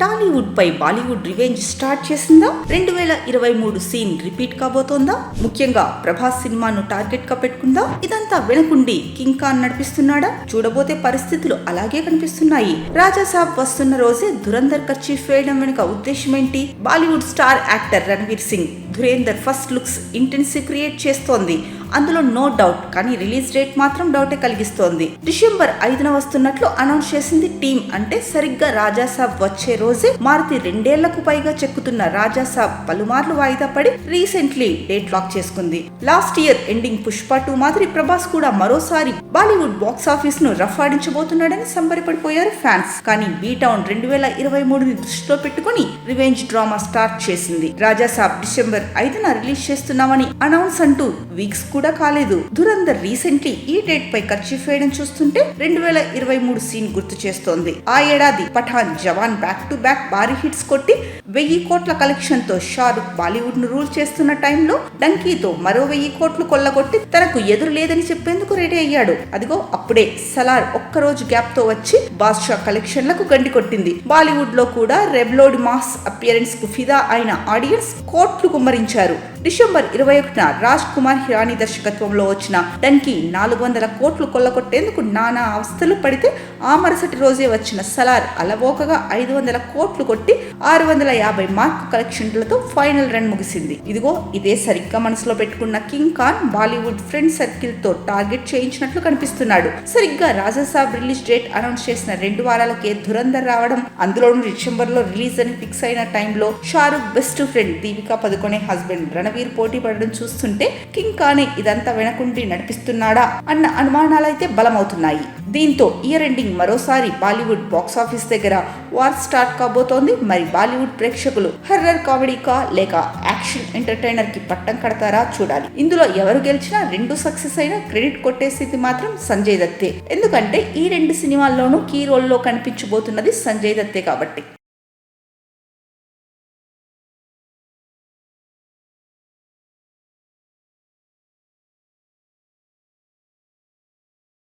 టాలీవుడ్ పై Bollywood revenge start చేసిందా? 2023 scene repeat కాబోతోందా? ముఖ్యంగా ప్రభాస్ సినిమాను టార్గెట్ గా పెట్టుకుందా? ఇదంతా వెనకుండి కింగ్ ఖాన్ నడిపిస్తున్నాడా? చూడబోతే పరిస్థితులు అలాగే కనిపిస్తున్నాయి. రాజాసాబ్ వస్తున్న రోజే ధురంధర్ కర్చీఫ్ వేయడం వెనుక ఉద్దేశం ఏంటి? Bollywood star actor Ranveer Singh Dhurandhar first looks ఇంటెన్సీ create చేస్తోంది. అందులో నో డౌట్. కానీ రిలీజ్ డేట్ మాత్రం డౌటే కలిగిస్తోంది. డిసెంబర్ 5న వస్తున్నట్లు అనౌన్స్ చేసింది టీమ్. అంటే సరిగ్గా రాజాసాబ్ వచ్చే రోజే మారుతి 2 ఏళ్లకు పైగా చెక్కుతున్న రాజాసాబ్ పలుమార్లు వాయిదా పడి రీసెంట్లీ డేట్ లాక్ చేసుకుంది. లాస్ట్ ఇయర్ ఎండింగ్ పుష్ప 2 మాదిరి ప్రభాస్ కూడా మరోసారి బాలీవుడ్ బాక్స్ ఆఫీస్ ను రఫాడించబోతున్నాడని సంబరపడిపోయారు ఫ్యాన్స్. కానీ బీటౌన్ 2023ని దృష్టిలో పెట్టుకుని రివెంజ్ డ్రామా స్టార్ట్ చేసింది. రాజాసాబ్ డిసెంబర్ 5న రిలీజ్ చేస్తున్నామని అనౌన్స్ అంటూ వీక్స్ కూడా కాలేదు. ధురంధర్ రీసెంట్లీ ఈ డేట్ పై కర్చీఫ్ వేయడం చూస్తుంటే 2023 సీన్ గుర్తు చేస్తోంది. ఆ ఏడాది పఠాన్, జవాన్ బ్యాక్ టు బ్యాక్ భారీ హిట్స్ కొట్టి 1000 కోట్ల కలెక్షన్ తో షారుఖ్ బాలీవుడ్ ను రూల్ చేస్తున్న టైంలో డంకీతో మరో 1000 కోట్లు కొల్లగొట్టి తనకు ఎదురు లేదని చెప్పేందుకు రెడీ అయ్యాడు. అదిగో అప్పుడే సలార్ ఒక్కరోజు గ్యాప్ తో వచ్చి బాద్షా కలెక్షన్లకు గండి కొట్టింది. బాలీవుడ్ లో కూడా రెబ్లోడ్ మాస్ అపియరెన్స్ కు ఫిదా అయిన ఆడియన్స్ కోట్లు కుమ్మరించారు. డిసెంబర్ 21న రాజ్ కుమార్ హిరానీ దర్శకత్వంలో వచ్చిన డంకీ 400 కోట్లు కొల్లగొట్టేందుకు నానా అవస్థలు పడితే ఆ మరుసటి రోజే వచ్చిన సలార్ అలవోకగా 500 కోట్లు కొట్టి 650 మార్క్ కలెక్షన్లతో ఫైనల్ రన్ ముగిసింది. ఇదిగో ఇదే సరిగ్గా మనసులో పెట్టుకున్న king Khan Bollywood friend circle తో టార్గెట్ చేయించినట్లు కనిపిస్తున్నాడు. సరిగ్గా రాజాసాబ్ రిలీజ్ డేట్ అనౌన్స్ చేసిన 2 వారాలకే ధురంధర్ రావడం, అందులోనూ డిసెంబర్ లో రిలీజ్ అని ఫిక్స్ అయిన టైంలో Shahrukh best friend Deepika Padukone husband Ranveer పోటీ పడడం చూస్తుంటే కింగ్ ఖానే ఇదంతా వెనకుండి నడిపిస్తున్నాడా అన్న అనుమానాలైతే బలమవుతున్నాయి. దీంతో ఇయర్ ఎండింగ్ మరోసారి బాలీవుడ్ బాక్స్ ఆఫీస్ దగ్గర వార్ స్టార్ట్ కాబోతోంది. మరి బాలీవుడ్ ప్రేక్షకులు హర్రర్ కామెడీకా లేక యాక్షన్ ఎంటర్టైనర్ కి పట్టం కడతారా చూడాలి. ఇందులో ఎవరు గెలిచినా 2 సక్సెస్ అయినా క్రెడిట్ కొట్టే స్థితి మాత్రం సంజయ్ దత్తే. ఎందుకంటే ఈ 2 సినిమాల్లోనూ కీ రోల్ లో కనిపించబోతున్నది సంజయ్ దత్తే కాబట్టి.